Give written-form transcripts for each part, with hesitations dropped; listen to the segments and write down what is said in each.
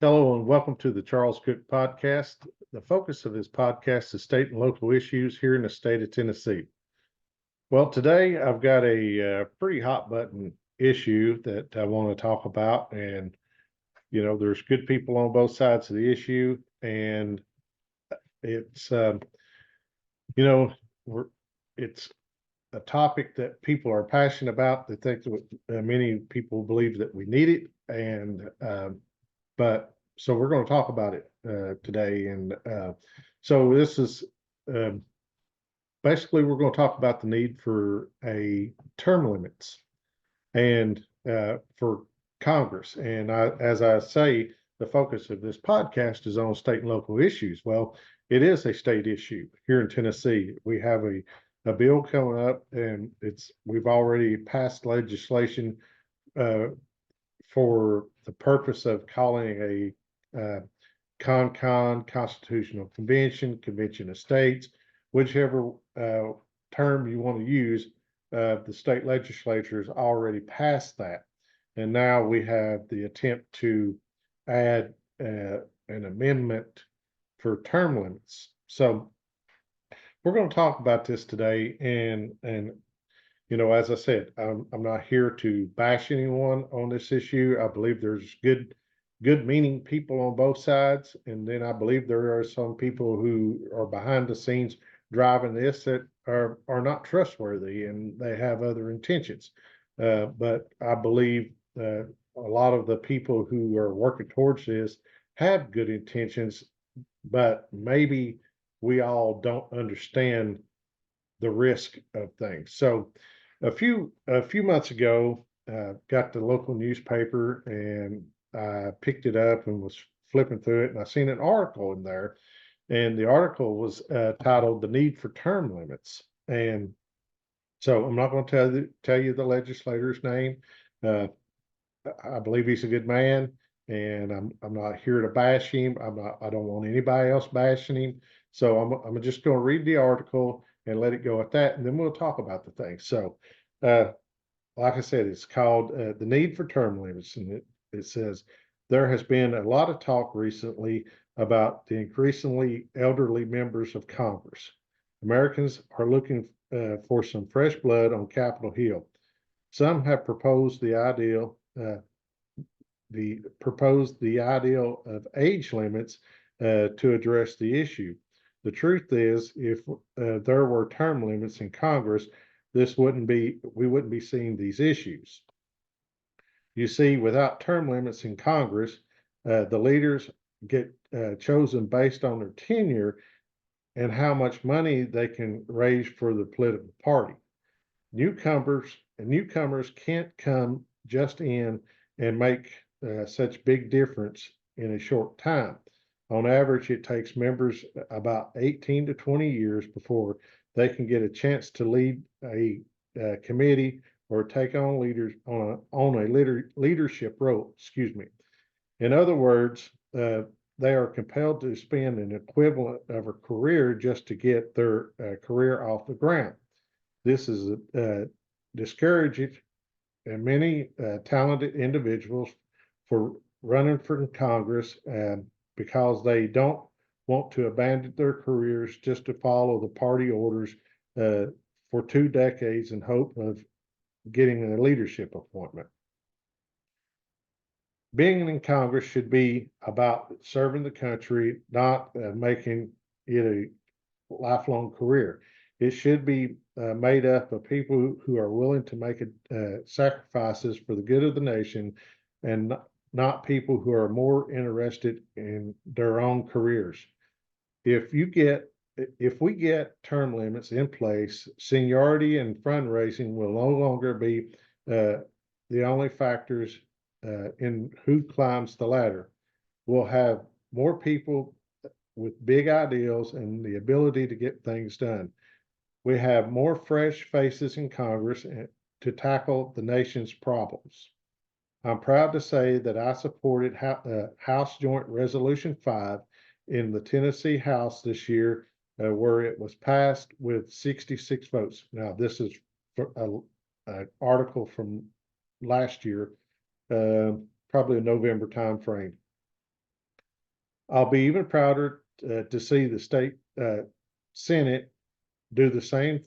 Hello and welcome to the Charles Cook Podcast. The focus of this podcast is state and local issues here in the state of Tennessee. Well, today I've got a pretty hot button issue that I want to talk about, and there's good people on both sides of the issue, and it's you know we're it's a topic that people are passionate about. They think that many people believe that we need it, and but so we're going to talk about it today. And so this is um, basically we're going to talk about the need for a term limits and for Congress. And as I say, the focus of this podcast is on state and local issues. Well, it is a state issue here in Tennessee. We have a bill coming up, and we've already passed legislation uh, for the purpose of calling a Constitutional Convention, Convention of States, whichever term you want to use. The state legislature has already passed that. And now we have the attempt to add an amendment for term limits. So we're going to talk about this today. And as I said, I'm not here to bash anyone on this issue. I believe there's good meaning people on both sides, and then I believe there are some people who are behind the scenes driving this that are not trustworthy and they have other intentions. But I believe a lot of the people who are working towards this have good intentions, but maybe we all don't understand the risk of things. So a few months ago, got the local newspaper and I picked it up and was flipping through it, and I seen an article in there, and the article was titled "The Need for Term Limits." And so I'm not going to tell you the legislator's name. Uh, I believe he's a good man, and I'm not here to bash him. I don't want anybody else bashing him. So I'm just going to read the article and let it go at that, and then we'll talk about the thing. So, uh, like I said, it's called "The Need for Term Limits," and it says there has been a lot of talk recently about the increasingly elderly members of Congress. Americans are looking for some fresh blood on Capitol Hill. Some have proposed the ideal of age limits to address the issue. The truth is, if there were term limits in Congress, we wouldn't be seeing these issues. You see, without term limits in Congress, the leaders get chosen based on their tenure and how much money they can raise for the political party. Newcomers can't come just in and make such big difference in a short time. On average, it takes members about 18 to 20 years before they can get a chance to lead a committee or take on leadership role. Excuse me. In other words, they are compelled to spend an equivalent of a career just to get their career off the ground. This is discouraging and many talented individuals for running for Congress because they don't want to abandon their careers just to follow the party orders for 2 decades in hope of getting a leadership appointment. Being in Congress should be about serving the country, not making it a lifelong career. It should be made up of people who are willing to make sacrifices for the good of the nation, and not people who are more interested in their own careers. If we get term limits in place, seniority and fundraising will no longer be the only factors in who climbs the ladder. We'll have more people with big ideals and the ability to get things done. We have more fresh faces in Congress to tackle the nation's problems. I'm proud to say that I supported House Joint Resolution 5 in the Tennessee House this year, where it was passed with 66 votes. Now, this is an article from last year, probably a November time frame. I'll be even prouder to see the state Senate do the same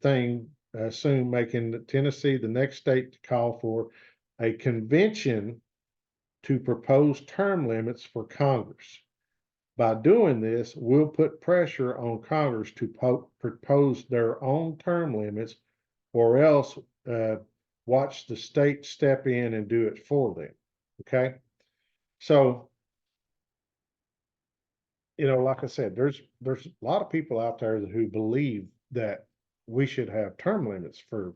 thing soon, making Tennessee the next state to call for a convention to propose term limits for Congress. By doing this, we'll put pressure on Congress to propose their own term limits, or else watch the state step in and do it for them. Okay. So, like I said, there's a lot of people out there who believe that we should have term limits for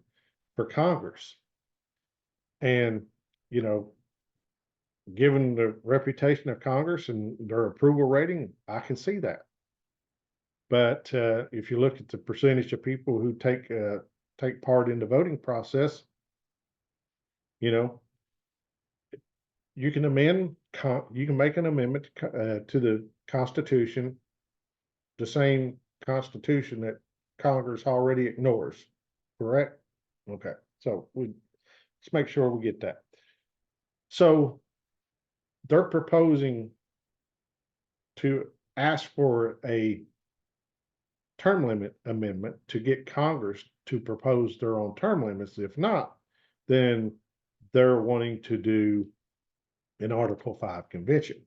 Congress. And, given the reputation of Congress and their approval rating, I can see that. But if you look at the percentage of people who take part in the voting process, you can make an amendment to the Constitution, the same Constitution that Congress already ignores. Correct? Okay. So let's make sure we get that. So they're proposing to ask for a term limit amendment to get Congress to propose their own term limits. If not, then they're wanting to do an Article 5 convention.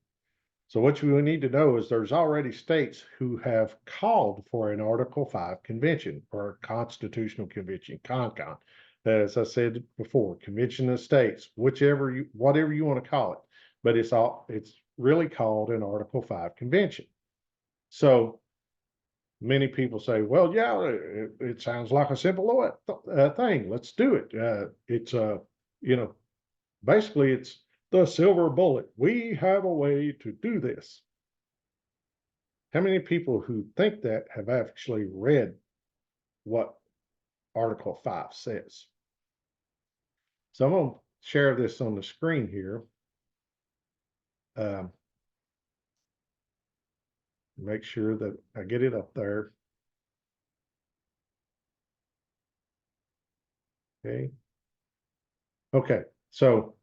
So what we need to know is there's already states who have called for an Article 5 convention or a constitutional convention, CONCON. As I said before, convention of states, whatever you want to call it, but it's really called an Article 5 convention. So many people say, well, yeah, it sounds like a simple thing. Let's do it. It's basically it's the silver bullet. We have a way to do this. How many people who think that have actually read what Article 5 says? So I'm going to share this on the screen here. Make sure that I get it up there. Okay. Okay. So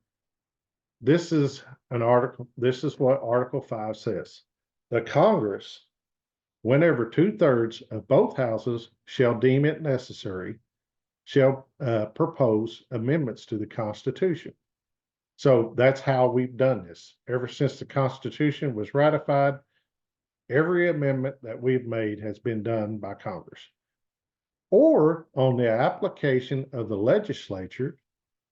this is an article. This is what Article 5 says. The Congress, whenever 2/3 of both houses shall deem it necessary, shall propose amendments to the Constitution. So that's how we've done this. Ever since the Constitution was ratified, every amendment that we've made has been done by Congress. Or on the application of the legislature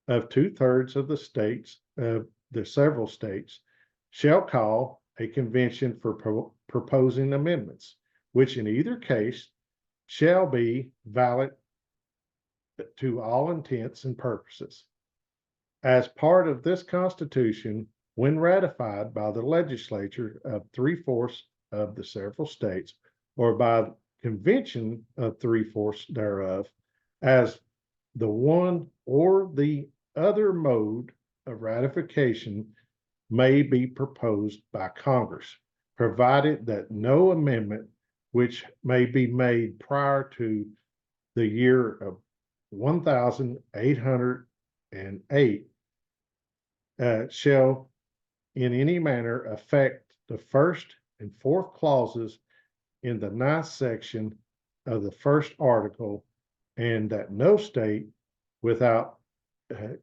of 2/3 of the states, the several states, shall call a convention for proposing amendments, which in either case shall be valid to all intents and purposes. As part of this Constitution, when ratified by the legislature of 3/4 of the several states, or by convention of 3/4 thereof, as the one or the other mode of ratification may be proposed by Congress, provided that no amendment which may be made prior to the year of 1808 shall in any manner affect the first and fourth clauses in the 9th section of the first article, and that no state without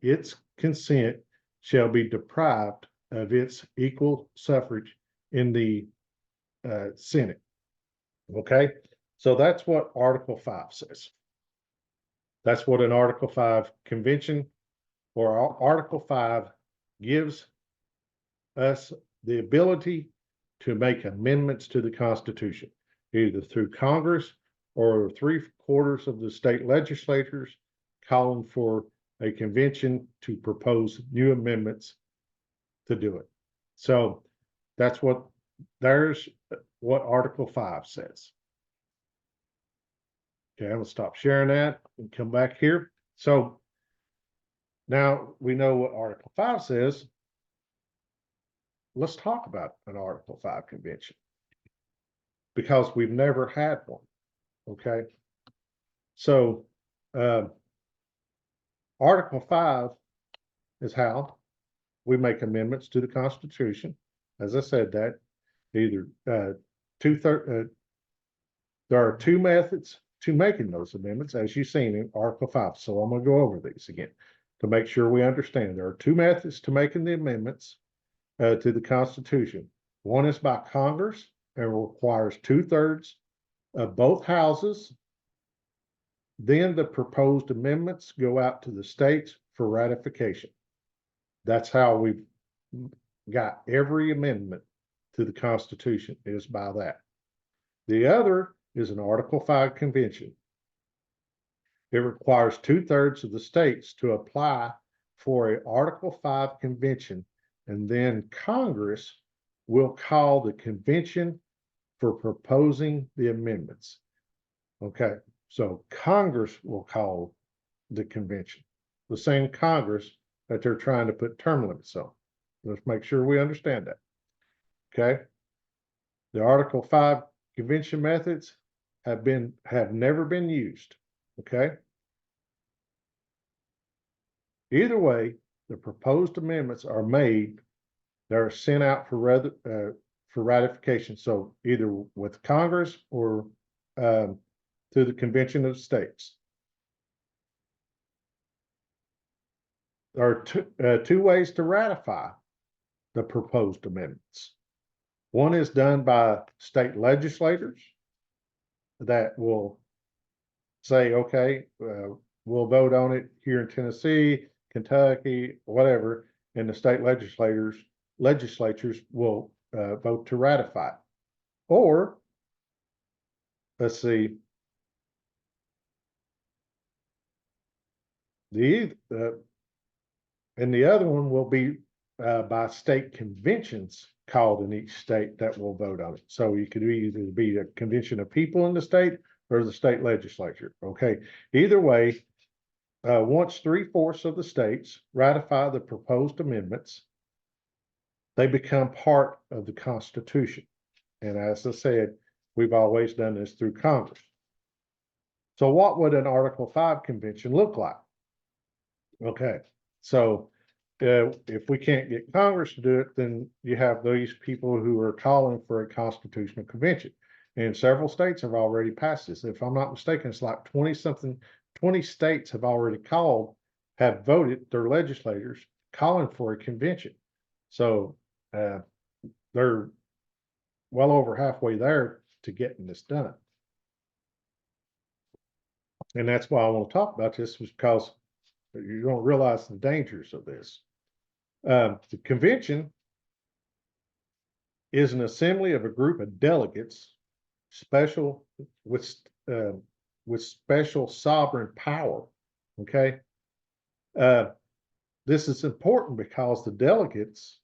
its consent shall be deprived of its equal suffrage in the Senate. Okay, so that's what Article 5 says. That's what an Article 5 convention or Article 5 gives us the ability to make amendments to the Constitution, either through Congress or 3/4 of the state legislatures calling for a convention to propose new amendments to do it. So that's there's what Article 5 says. Okay, I'm gonna stop sharing that and come back here. So now we know what Article 5 says. Let's talk about an Article 5 convention because we've never had one. Okay. So Article 5 is how we make amendments to the Constitution. As I said that, Either there are two methods to making those amendments, as you've seen in Article 5. So I'm going to go over these again to make sure we understand. There are two methods to making the amendments to the Constitution. One is by Congress and requires 2/3 of both houses. Then the proposed amendments go out to the states for ratification. That's how we've got every amendment to the Constitution, is by that. The other is an Article 5 convention. It requires 2/3 of the states to apply for an Article 5 convention, and then Congress will call the convention for proposing the amendments. Okay, so Congress will call the convention, the same Congress that they're trying to put term limits on. Let's make sure we understand that. Okay, the Article 5 convention methods have never been used. Okay, either way, the proposed amendments are made. They're sent out for ratification. So either with Congress or to the Convention of States. There are two ways to ratify the proposed amendments. One is done by state legislators that will say, okay, we'll vote on it here in Tennessee, Kentucky, whatever, and the state legislatures will vote to ratify it. Or, let's see, and the other one will be by state conventions called in each state that will vote on it. So you could either be a convention of people in the state or the state legislature. Okay, either way, once 3/4 of the states ratify the proposed amendments, they become part of the Constitution. And as I said, we've always done this through Congress. So what would an Article 5 convention look like? Okay, so if we can't get Congress to do it, then you have these people who are calling for a constitutional convention. And several states have already passed this. If I'm not mistaken, it's like 20 states have already have voted their legislators calling for a convention. So they're well over halfway there to getting this done. And that's why I want to talk about this, because you don't realize the dangers of this. The convention is an assembly of a group of delegates, with special sovereign power. Okay, this is important because the delegates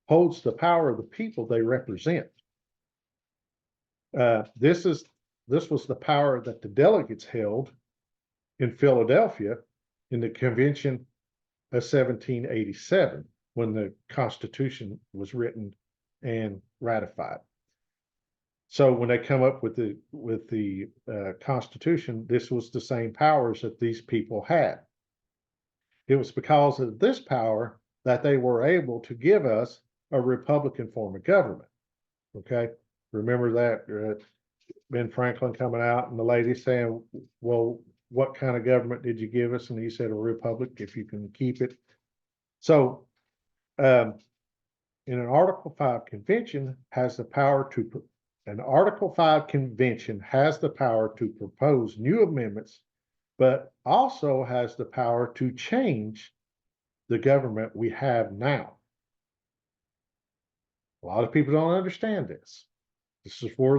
holds the power of the people they represent. This was the power that the delegates held in Philadelphia in the Convention of 1787, when the Constitution was written and ratified. So when they come up with the Constitution, this was the same powers that these people had. It was because of this power that they were able to give us a Republican form of government. Okay, remember that Ben Franklin coming out and the lady saying, well, what kind of government did you give us? And he said, a republic, if you can keep it. So in an Article 5 convention has the power to, an Article 5 convention has the power to propose new amendments, but also has the power to change the government we have now. A lot of people don't understand this. This is where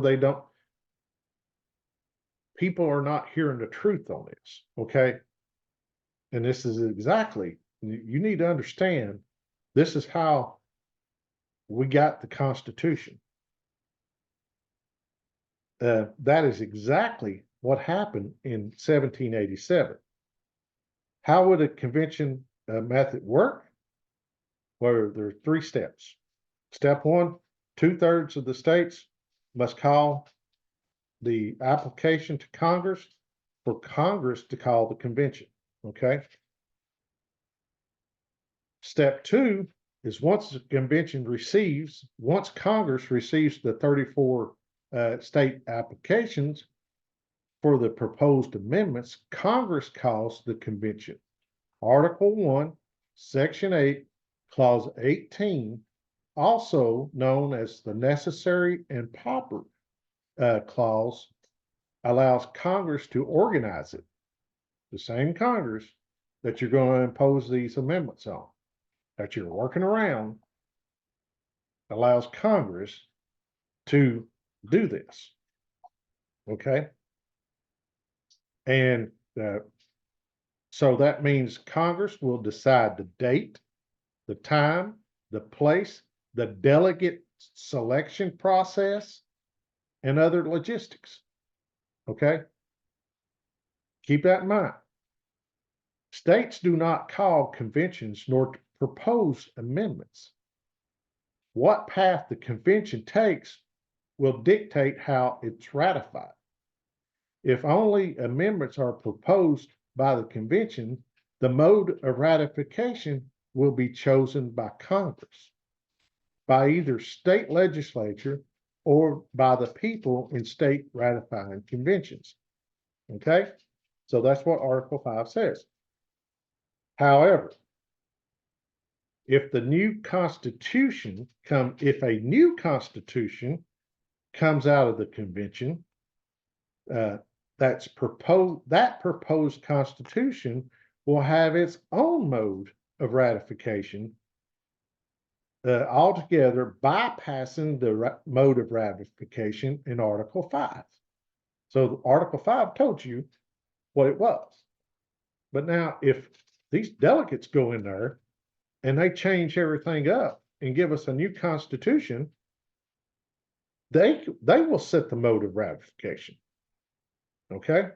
people are not hearing the truth on this, okay? And this is exactly, you need to understand, this is how we got the Constitution. That is exactly what happened in 1787. How would a convention method work? Well, there are 3 steps. Step 1, 2/3 of the states must call the application to Congress for Congress to call the convention. Okay. Step 2 is once Congress receives the 34 state applications for the proposed amendments, Congress calls the convention. Article 1, Section 8, Clause 18, also known as the necessary and proper clause, allows Congress to organize it. The same Congress that you're going to impose these amendments on, that you're working around, allows Congress to do this. Okay? And so that means Congress will decide the date, the time, the place, the delegate selection process, and other logistics. Okay? Keep that in mind. States do not call conventions nor propose amendments. What path the convention takes will dictate how it's ratified. If only amendments are proposed by the convention, the mode of ratification will be chosen by Congress, by either state legislature or by the people in state ratifying conventions. Okay? So that's what Article 5 says. However, if a new constitution comes out of the convention, that proposed constitution will have its own mode of ratification, altogether bypassing the mode of ratification in Article 5. So Article 5 told you what it was. But now if these delegates go in there and they change everything up and give us a new constitution, they will set the mode of ratification. Okay?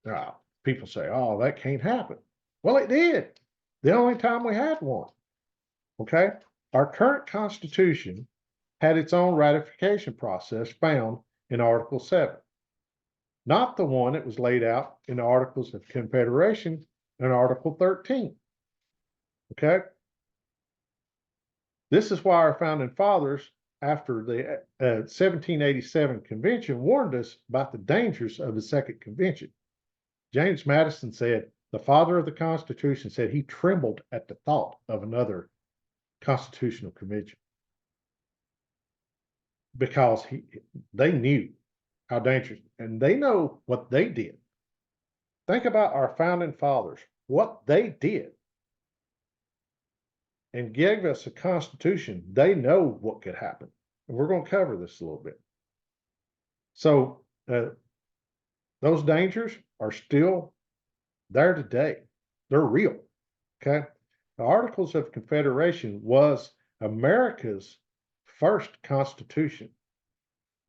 Now, people say, oh, that can't happen. Well, it did. The only time we had one. Okay? Our current Constitution had its own ratification process found in Article 7, not the one that was laid out in the Articles of Confederation in Article 13. Okay? This is why our founding fathers, after the 1787 convention, warned us about the dangers of the Second Convention. James Madison said, the father of the Constitution said he trembled at the thought of another constitutional convention because they knew how dangerous, and they know what they did. Think about our founding fathers, what they did, and gave us a constitution. They know what could happen. And we're going to cover this a little bit. So those dangers are still there today. They're real. Okay. The Articles of Confederation was America's first constitution.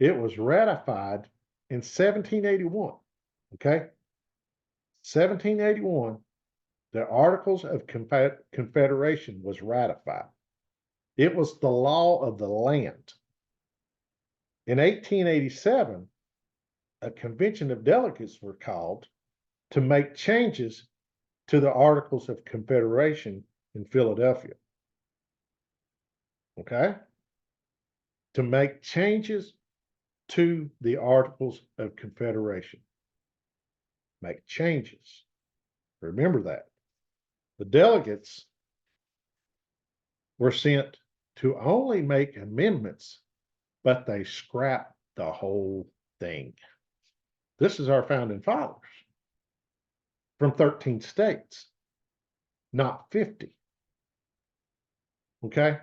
It was ratified in 1781. Okay. 1781, the Articles of Confederation was ratified. It was the law of the land. In 1887, a convention of delegates were called to make changes to the Articles of Confederation in Philadelphia. Okay? To make changes to the Articles of Confederation. Make changes. Remember that. The delegates were sent to only make amendments, but they scrapped the whole thing. This is our founding fathers from 13 states, not 50. Okay?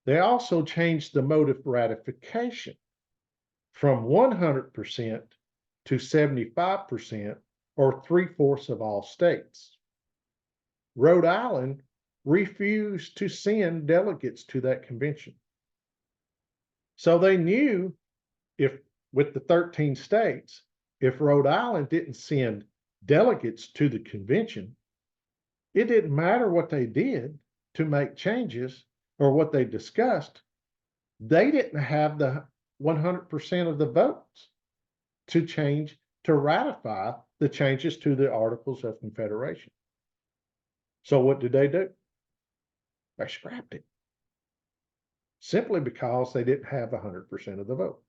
They also changed the mode of ratification from 100% to 75%, or 3/4 of all states. Rhode Island refused to send delegates to that convention. So they knew if, with the 13 states, if Rhode Island didn't send delegates to the convention, it didn't matter what they did to make changes or what they discussed. They didn't have the 100% of the votes to ratify the changes to the Articles of Confederation. So what did they do? They scrapped it simply because they didn't have 100% of the vote.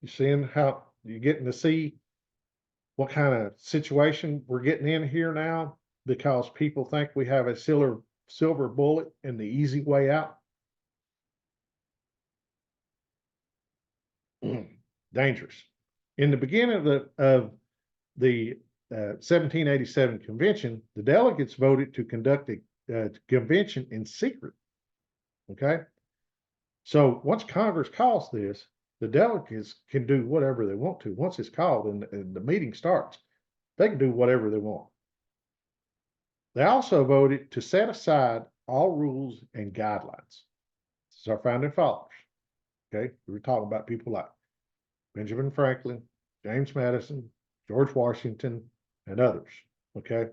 You seeing how you're getting to see what kind of situation we're getting in here now because people think we have a silver bullet and the easy way out? Dangerous. In the beginning of the 1787 convention, the delegates voted to conduct a convention in secret. Okay. So once Congress calls this, the delegates can do whatever they want to. Once it's called and the meeting starts, they can do whatever they want. They also voted to set aside all rules and guidelines. This is our founding fathers. Okay. We were talking about people like Benjamin Franklin, James Madison, George Washington, and others. Okay.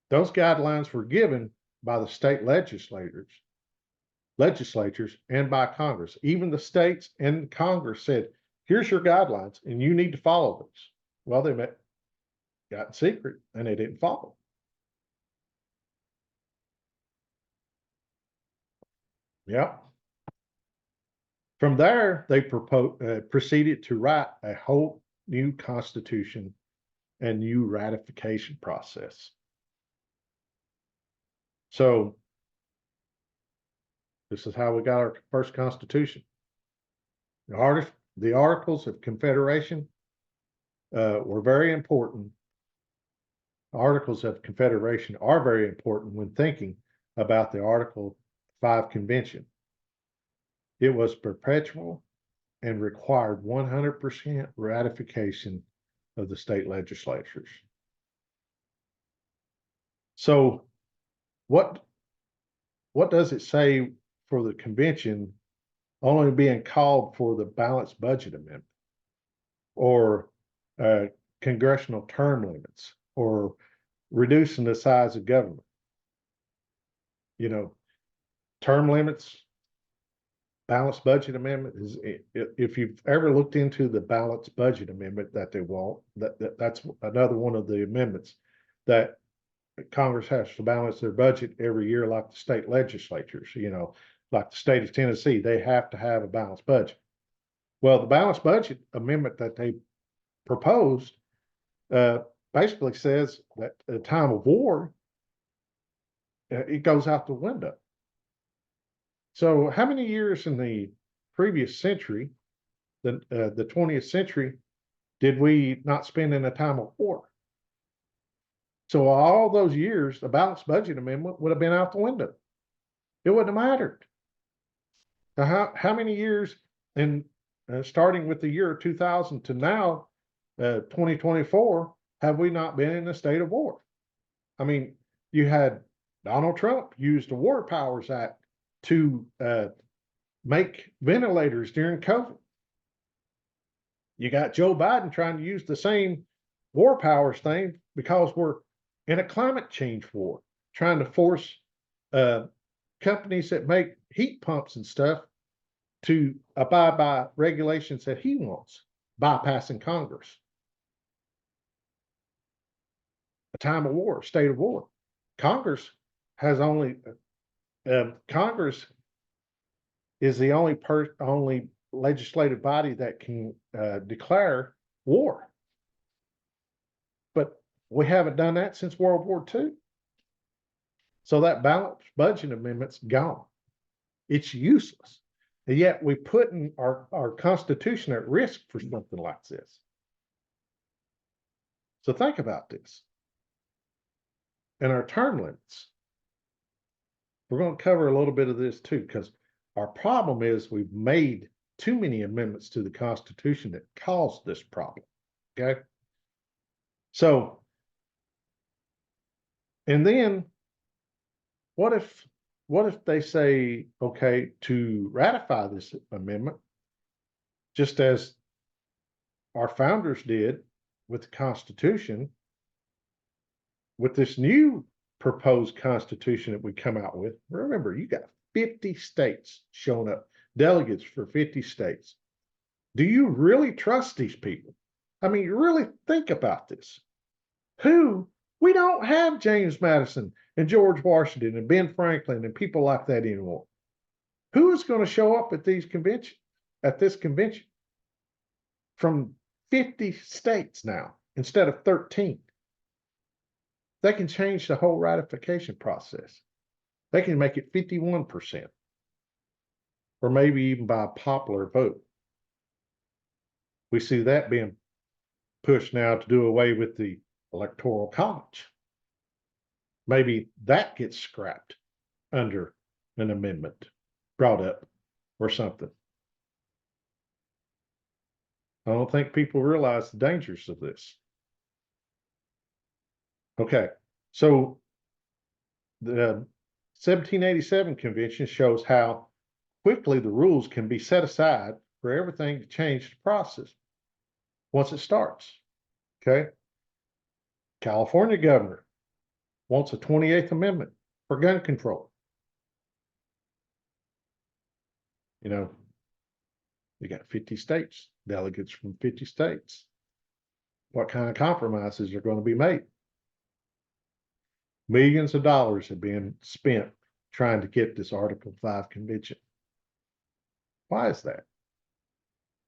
Those guidelines were given by the state legislatures and by Congress. Even the states and Congress said, here's your guidelines and you need to follow these. Well, they got in secret and they didn't follow. Yeah. From there, they proceeded to write a whole new constitution and new ratification process. So this is how we got our first constitution. The Articles of Confederation were very important. Articles of Confederation are very important when thinking about the Article 5 Convention. It was perpetual and required 100% ratification of the state legislatures. So what does it say for the convention only being called for the balanced budget amendment or congressional term limits or reducing the size of government? You know, term limits, balanced budget amendment is, if you've ever looked into the balanced budget amendment that they want, that's another one of the amendments that Congress has to balance their budget every year, like the state legislatures, like the state of Tennessee, they have to have a balanced budget. Well, the balanced budget amendment that they proposed basically says that at a time of war, it goes out the window. So how many years in the previous century, the 20th century, did we not spend in a time of war? So all those years, the balanced budget amendment would have been out the window. It wouldn't have mattered. Now, how many years, and starting with the year 2000 to now, 2024, have we not been in a state of war? I mean, you had Donald Trump use the War Powers Act to make ventilators during COVID. You got Joe Biden trying to use the same war powers thing because we're in a climate change war, trying to force companies that make heat pumps and stuff to abide by regulations that he wants, bypassing Congress. A time of war, state of war. Congress has only Congress is the only legislative body that can declare war. But we haven't done that since World War II. So that balanced budget amendment's gone. It's useless. And yet we put in our Constitution at risk for something like this. So think about this. And our term limits. We're going to cover a little bit of this too, because our problem is we've made too many amendments to the Constitution that caused this problem. Okay. So, and then what if they say, okay, to ratify this amendment, just as our founders did with the Constitution, with this new proposed Constitution that we come out with, remember, you got 50 states showing up, delegates for 50 states. Do you really trust these people? I mean, you really think about this. Who We don't have James Madison and George Washington and Ben Franklin and people like that anymore. Who is going to show up at these conventions, at this convention? From 50 states now instead of 13. They can change the whole ratification process. They can make it 51%, or maybe even by a popular vote. We see that being pushed now to do away with the Electoral College. Maybe that gets scrapped under an amendment brought up or something. I don't think people realize the dangers of this. Okay, so the 1787 convention shows how quickly the rules can be set aside for everything to change the process once it starts. Okay, California governor wants a 28th Amendment for gun control. You know, you got 50 states, delegates from 50 states. What kind of compromises are going to be made? Millions of dollars have been spent trying to get this Article 5 convention. Why is that?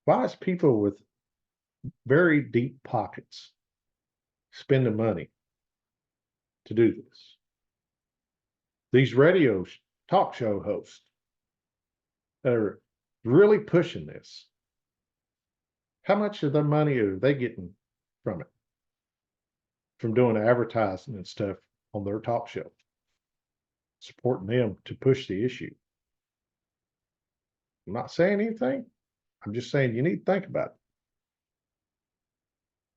Why is people with very deep pockets spending money to do this? These radio talk show hosts that are really pushing this, how much of their money are they getting from it? From doing advertising and stuff on their talk show, supporting them to push the issue. I'm not saying anything. I'm just saying you need to think about it.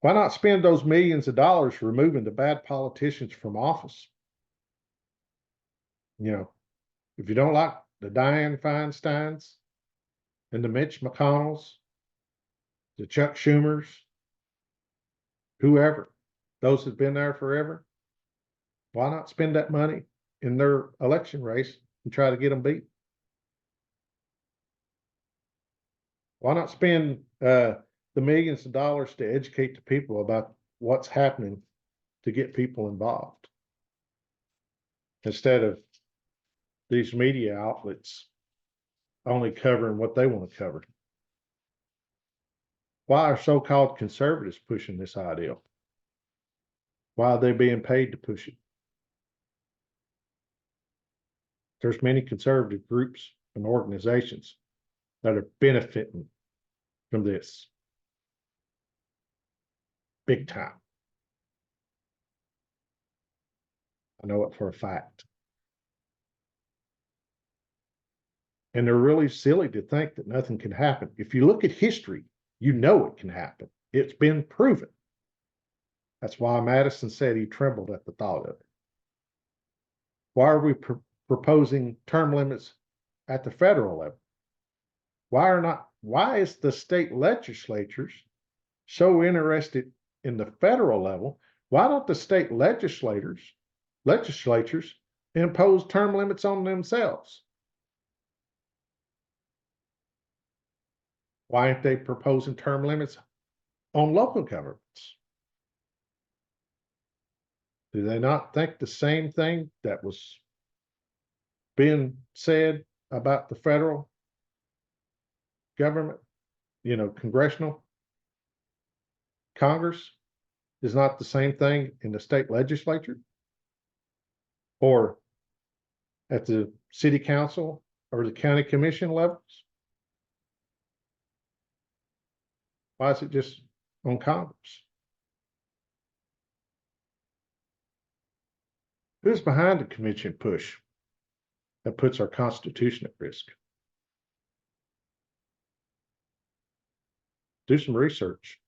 Why not spend those millions of dollars removing the bad politicians from office? You know, if you don't like the Dianne Feinsteins and the Mitch McConnells, the Chuck Schumers, whoever, those have been there forever, why not spend that money in their election race and try to get them beat? Why not spend the millions of dollars to educate the people about what's happening to get people involved instead of these media outlets only covering what they want to cover? Why are so-called conservatives pushing this idea? Why are they being paid to push it? There's many conservative groups and organizations that are benefiting from this big time. I know it for a fact. And they're really silly to think that nothing can happen. If you look at history, you know it can happen. It's been proven. That's why Madison said he trembled at the thought of it. Why are we proposing term limits at the federal level? Why is the state legislatures so interested in the federal level? Why don't the state legislatures impose term limits on themselves? Why aren't they proposing term limits on local governments? Do they not think the same thing that was being said about the federal government? You know, congressional Congress is not the same thing in the state legislature or at the city council or the county commission levels? Why is it just on Congress? Who's behind the convention push that puts our Constitution at risk? Do some research.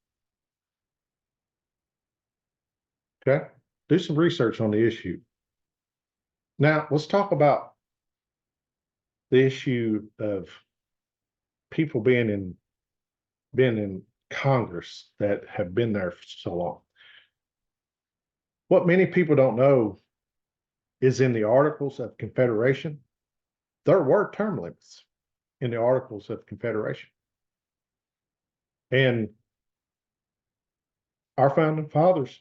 Okay, do some research on the issue. Now, let's talk about the issue of people being in Congress that have been there for so long. What many people don't know is in the Articles of Confederation, there were term limits in the Articles of Confederation. And our founding fathers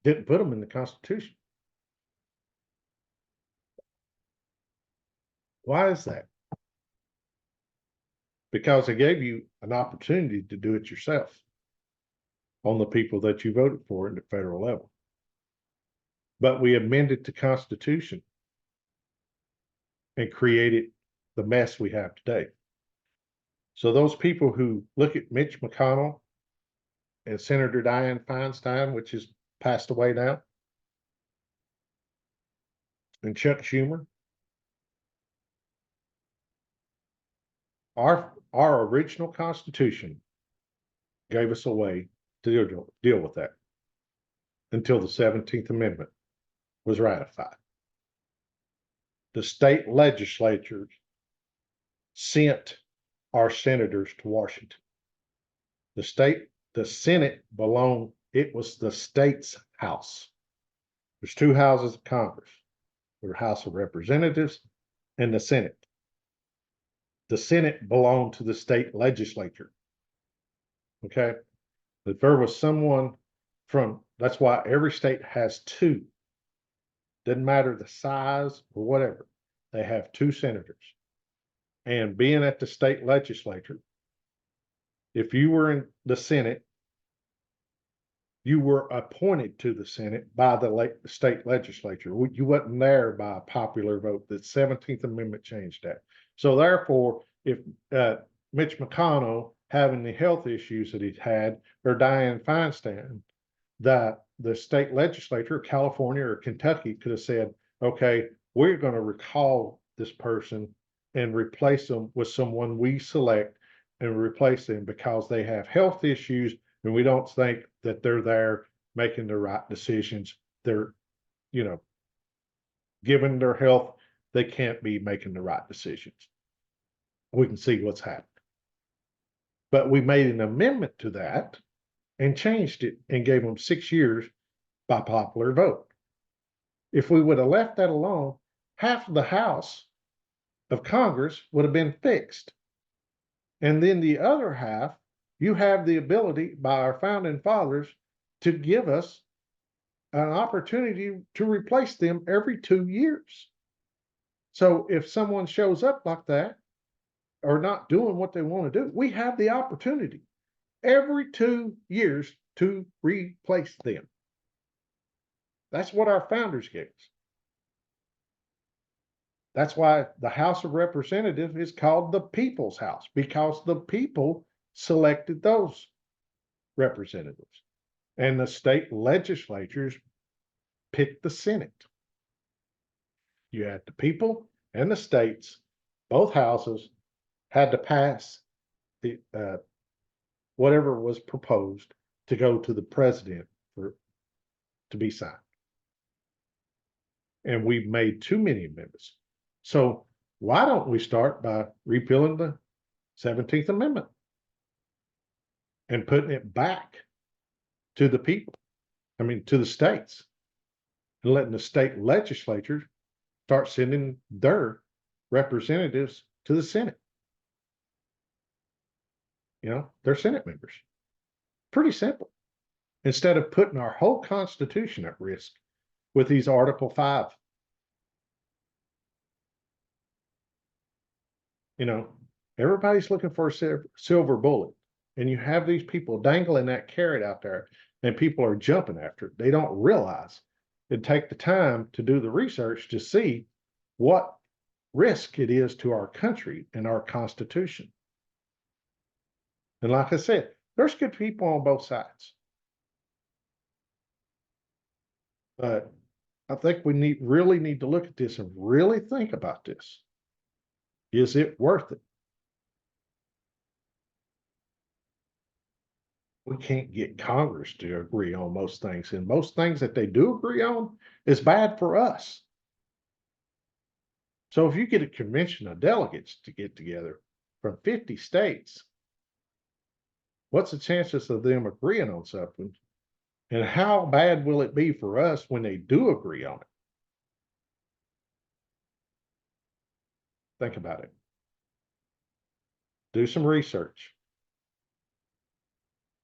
Didn't put them in the Constitution. Why is that? Because it gave you an opportunity to do it yourself on the people that you voted for at the federal level. But we amended the Constitution and created the mess we have today. So those people who look at Mitch McConnell and Senator Dianne Feinstein, which is passed away now, and Chuck Schumer, our original Constitution gave us a way to deal with that until the 17th Amendment was ratified. The state legislatures sent our senators to Washington. The Senate belonged, it was the state's house. There's two houses of Congress. There's the House of Representatives and the Senate. The Senate belonged to the state legislature. Okay. If there was someone that's why every state has two. Doesn't matter the size or whatever. They have two senators. And being at the state legislature, if you were in the Senate, you were appointed to the Senate by the state legislature. You wasn't there by a popular vote. The 17th Amendment changed that. So therefore, if Mitch McConnell having the health issues that he's had, or Dianne Feinstein, the state legislature, California or Kentucky, could have said, okay, we're going to recall this person and replace them with someone we select and replace them because they have health issues and we don't think that they're there making the right decisions. They're, given their health, they can't be making the right decisions. We can see what's happened. But we made an amendment to that and changed it and gave them 6 years by popular vote. If we would have left that alone, half of the House of Congress would have been fixed. And then the other half, you have the ability by our founding fathers to give us an opportunity to replace them every 2 years. So if someone shows up like that or not doing what they want to do, we have the opportunity every 2 years to replace them. That's what our founders gave us. That's why the House of Representatives is called the People's House, because the people selected those representatives. And the state legislatures picked the Senate. You had the people and the states, both houses had to pass the whatever was proposed to go to the president to be signed. And we've made too many amendments. So why don't we start by repealing the 17th Amendment and putting it back to the people, to the states, and letting the state legislatures start sending their representatives to the Senate. They're Senate members. Pretty simple. Instead of putting our whole Constitution at risk with these Article 5. Everybody's looking for a silver bullet, and you have these people dangling that carrot out there, and people are jumping after it. They don't realize and take the time to do the research to see what risk it is to our country and our Constitution. And like I said, there's good people on both sides. But I think we really need to look at this and really think about this. Is it worth it? We can't get Congress to agree on most things, and most things that they do agree on is bad for us. So if you get a convention of delegates to get together from 50 states, what's the chances of them agreeing on something? And how bad will it be for us when they do agree on it? Think about it. Do some research.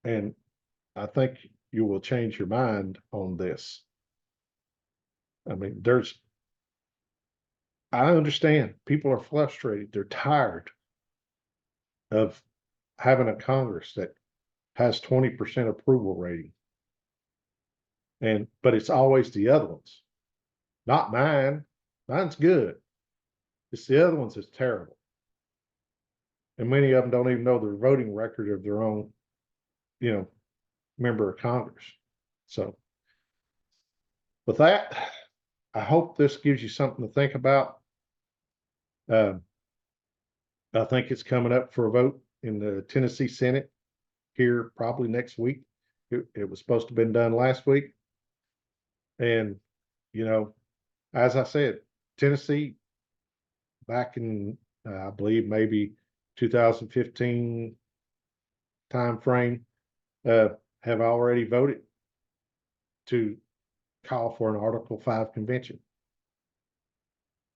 And I think you will change your mind on this. I mean, I understand people are frustrated. They're tired of having a Congress that has 20% approval rating. But it's always the other ones, not mine. Mine's good. It's the other ones that's terrible. And many of them don't even know their voting record of their own, you know, member of Congress. So with that, I hope this gives you something to think about. I think it's coming up for a vote in the Tennessee Senate here probably next week. It was supposed to have been done last week. And, you know, as I said, Tennessee back in, I believe maybe 2015 time frame, have already voted to call for an Article 5 convention.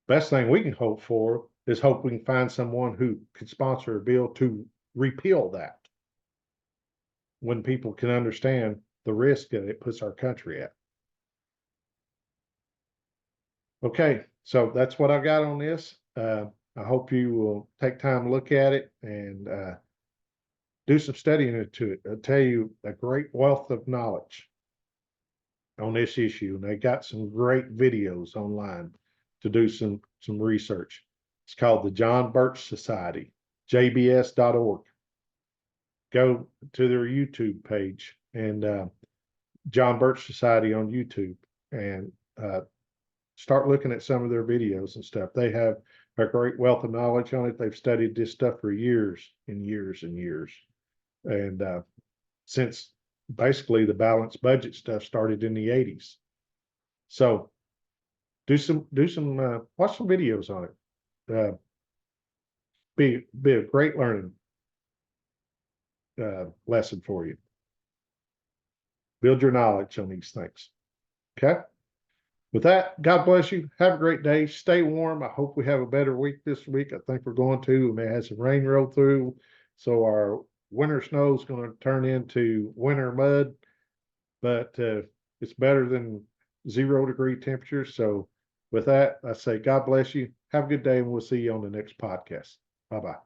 Best thing we can hope for is hope we can find someone who could sponsor a bill to repeal that when people can understand the risk that it puts our country at. Okay, so that's what I got on this. I hope you will take time to look at it and do some studying into it. I'll tell you a great wealth of knowledge on this issue, and they got some great videos online to do some research. It's called the John Birch Society, jbs.org. Go to their YouTube page and John Birch Society on YouTube and start looking at some of their videos and stuff. They have a great wealth of knowledge on it. They've studied this stuff for years and years and years. And since basically the balanced budget stuff started in the 80s. So watch some videos on it. Be a great learning lesson for you. Build your knowledge on these things. Okay. With that, God bless you. Have a great day. Stay warm. I hope we have a better week this week. I think we're going to. We may have some rain roll through. So our winter snow is going to turn into winter mud, but it's better than 0-degree temperatures. So with that, I say God bless you. Have a good day, and we'll see you on the next podcast. Bye-bye.